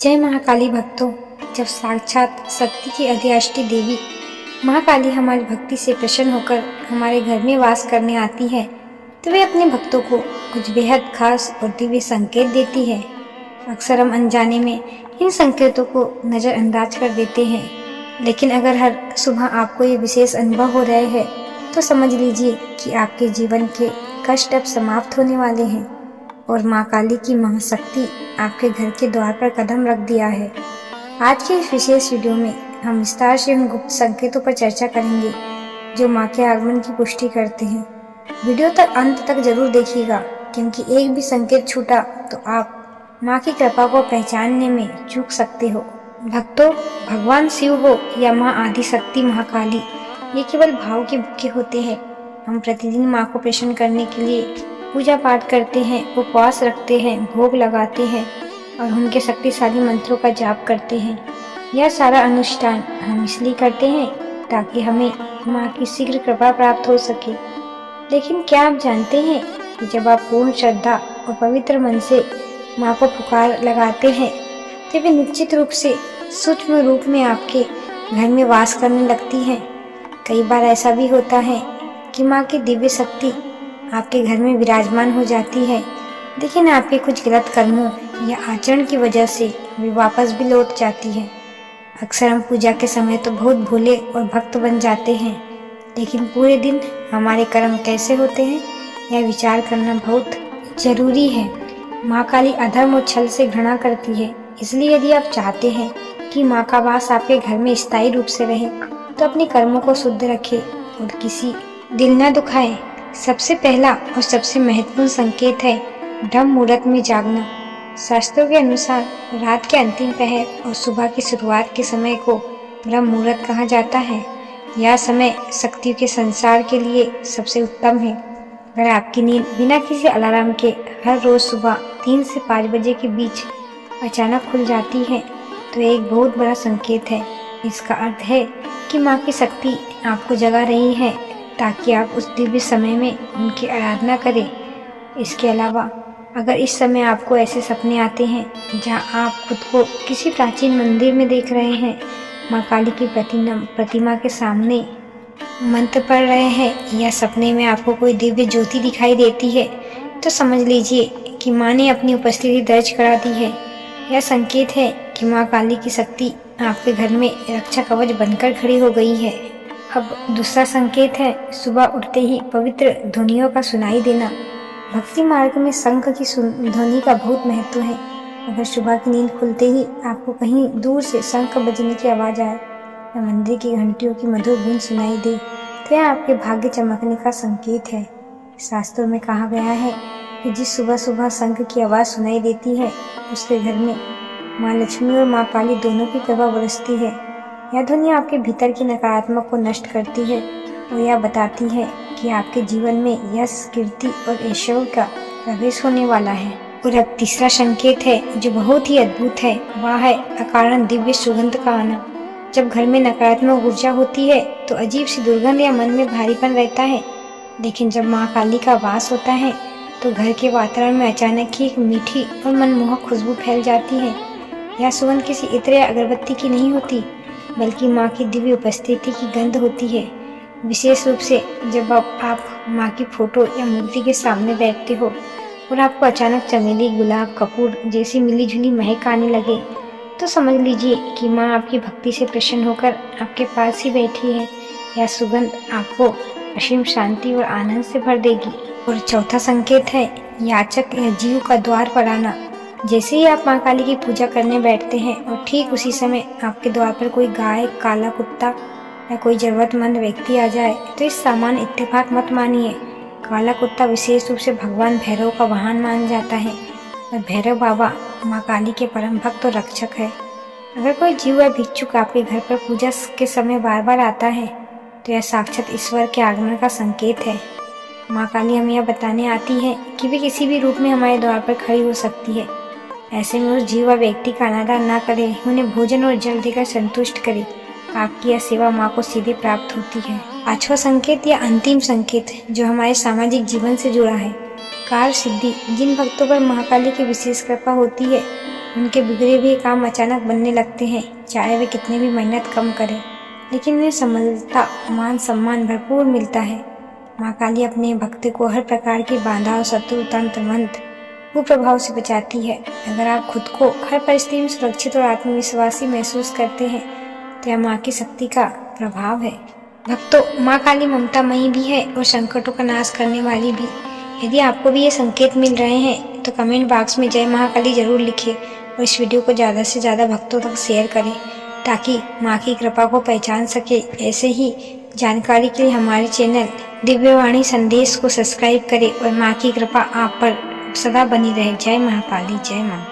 जय महाकाली भक्तों। जब साक्षात शक्ति की अधिष्ठात्री देवी महाकाली हमारी भक्ति से प्रसन्न होकर हमारे घर में वास करने आती है तो वे अपने भक्तों को कुछ बेहद खास और दिव्य संकेत देती है। अक्सर हम अनजाने में इन संकेतों को नज़रअंदाज कर देते हैं, लेकिन अगर हर सुबह आपको ये विशेष अनुभव हो रहे हैं तो समझ लीजिए कि आपके जीवन के कष्ट अब समाप्त होने वाले हैं और माँ काली की महाशक्ति आपके घर के द्वार पर कदम रख दिया है। आज के इस विशेष वीडियो में हम विस्तार से उन गुप्त संकेतों पर चर्चा करेंगे जो माँ के आगमन की पुष्टि करते हैं। वीडियो तक अंत तक जरूर देखिएगा, क्योंकि एक भी संकेत छूटा तो आप माँ की कृपा को पहचानने में चूक सकते हो। भक्तों, भगवान शिव हो या माँ आदि शक्ति महाकाली, ये केवल भाव के भूखे होते हैं। हम प्रतिदिन माँ को प्रसन्न करने के लिए पूजा पाठ करते हैं, उपवास रखते हैं, भोग लगाते हैं और उनके शक्तिशाली मंत्रों का जाप करते हैं। यह सारा अनुष्ठान हम इसलिए करते हैं ताकि हमें माँ की शीघ्र कृपा प्राप्त हो सके। लेकिन क्या आप जानते हैं कि जब आप पूर्ण श्रद्धा और पवित्र मन से माँ को पुकार लगाते हैं तो वे निश्चित रूप से सूक्ष्म रूप में आपके घर में वास करने लगती हैं। कई बार ऐसा भी होता है कि माँ की दिव्य शक्ति आपके घर में विराजमान हो जाती है, लेकिन आपके कुछ गलत कर्मों या आचरण की वजह से वे वापस भी लौट जाती है। अक्सर हम पूजा के समय तो बहुत भोले और भक्त बन जाते हैं, लेकिन पूरे दिन हमारे कर्म कैसे होते हैं यह विचार करना बहुत जरूरी है। माँ काली अधर्म और छल से घृणा करती है, इसलिए यदि आप चाहते हैं कि माँ का वास आपके घर में स्थायी रूप से रहे तो अपने कर्मों को शुद्ध रखें और किसी दिल न दुखाएं। सबसे पहला और सबसे महत्वपूर्ण संकेत है ब्रह्म मुहूर्त में जागना। शास्त्रों के अनुसार रात के अंतिम पहर और सुबह की शुरुआत के समय को ब्रह्म मुहूर्त कहा जाता है। यह समय शक्तियों के संसार के लिए सबसे उत्तम है। अगर आपकी नींद बिना किसी अलार्म के हर रोज सुबह 3 से 5 बजे के बीच अचानक खुल जाती है तो एक बहुत बड़ा संकेत है। इसका अर्थ है कि माँ की शक्ति आपको जगा रही है ताकि आप उस दिव्य समय में उनकी आराधना करें। इसके अलावा अगर इस समय आपको ऐसे सपने आते हैं जहां आप खुद को किसी प्राचीन मंदिर में देख रहे हैं, माँ काली की प्रतिमा के सामने मंत्र पढ़ रहे हैं या सपने में आपको कोई दिव्य ज्योति दिखाई देती है तो समझ लीजिए कि माँ ने अपनी उपस्थिति दर्ज करा दी है। यह संकेत है कि माँ काली की शक्ति आपके घर में रक्षा कवच बनकर खड़ी हो गई है। अब दूसरा संकेत है सुबह उठते ही पवित्र ध्वनियों का सुनाई देना। भक्ति मार्ग में शंख की ध्वनि का बहुत महत्व है। अगर सुबह की नींद खुलते ही आपको कहीं दूर से शंख बजने की आवाज़ आए या मंदिर की घंटियों की मधुर गूंज सुनाई दे तो यह आपके भाग्य चमकने का संकेत है। शास्त्रों में कहा गया है कि जिस सुबह सुबह शंख की आवाज़ सुनाई देती है उसके घर में माँ लक्ष्मी और माँ काली दोनों की कृपा बरसती है। यह ध्वनि आपके भीतर की नकारात्मक को नष्ट करती है और यह बताती है कि आपके जीवन में यश, कीर्ति और ऐश्वर्य का प्रवेश होने वाला है। और अब तीसरा संकेत है जो बहुत ही अद्भुत है, वह है अकारण दिव्य सुगंध का आना। जब घर में नकारात्मक ऊर्जा होती है तो अजीब सी दुर्गंध या मन में भारीपन रहता है, लेकिन जब माँ काली का वास होता है तो घर के वातावरण में अचानक ही एक मीठी और मनमोहक खुशबू फैल जाती है। यह सुगंध किसी इत्र या अगरबत्ती की नहीं होती, बल्कि माँ की दिव्य उपस्थिति की गंध होती है। विशेष रूप से जब आप माँ की फोटो या मूर्ति के सामने बैठते हो और आपको अचानक चमेली, गुलाब, कपूर जैसी मिली जुली महक आने लगे तो समझ लीजिए कि माँ आपकी भक्ति से प्रसन्न होकर आपके पास ही बैठी है। यह सुगंध आपको असीम शांति और आनंद से भर देगी। और चौथा संकेत है याचक या जीव का द्वार पर आना। जैसे ही आप माँ काली की पूजा करने बैठते हैं और ठीक उसी समय आपके द्वार पर कोई गाय, काला कुत्ता या कोई जरूरतमंद व्यक्ति आ जाए तो इस सामान्य इत्तेफाक मत मानिए। काला कुत्ता विशेष रूप से भगवान भैरव का वाहन माना जाता है और भैरव बाबा माँ काली के परम भक्त और रक्षक है। अगर कोई जीव या भिक्षुक आपके घर पर पूजा के समय बार बार आता है तो यह साक्षात ईश्वर के आगमन का संकेत है। माँ काली हमें यह बताने आती है कि वे किसी भी रूप में हमारे द्वार पर खड़ी हो सकती है। ऐसे में उस जीव व व्यक्ति का अनादर न करें, उन्हें भोजन और जल देकर संतुष्ट करें। आपकी यह सेवा माँ को सीधे प्राप्त होती है। पांचवा संकेत या अंतिम संकेत जो हमारे सामाजिक जीवन से जुड़ा है, कार्य सिद्धि। जिन भक्तों पर महाकाली की विशेष कृपा होती है उनके बिगड़े हुए काम अचानक बनने लगते हैं, चाहे वे कितनी भी मेहनत कम करें, लेकिन उन्हें समझता मान सम्मान भरपूर मिलता है। माँ काली अपने भक्त को हर प्रकार की बाधा और शत्रु तंत्र मंत्र कुप्रभाव से बचाती है। अगर आप खुद को हर परिस्थिति में सुरक्षित और आत्मविश्वासी महसूस करते हैं तो यह माँ की शक्ति का प्रभाव है। भक्तों, माँ काली ममतामयी भी है और संकटों का नाश करने वाली भी। यदि आपको भी ये संकेत मिल रहे हैं तो कमेंट बॉक्स में जय महाकाली जरूर लिखें और इस वीडियो को ज़्यादा से ज़्यादा भक्तों तक शेयर करें ताकि माँ की कृपा को पहचान सके। ऐसे ही जानकारी के लिए हमारे चैनल दिव्यवाणी संदेश को सब्सक्राइब करें और माँ की कृपा आप पर सदा बनी रहे। जय महाकाली, जय माँ।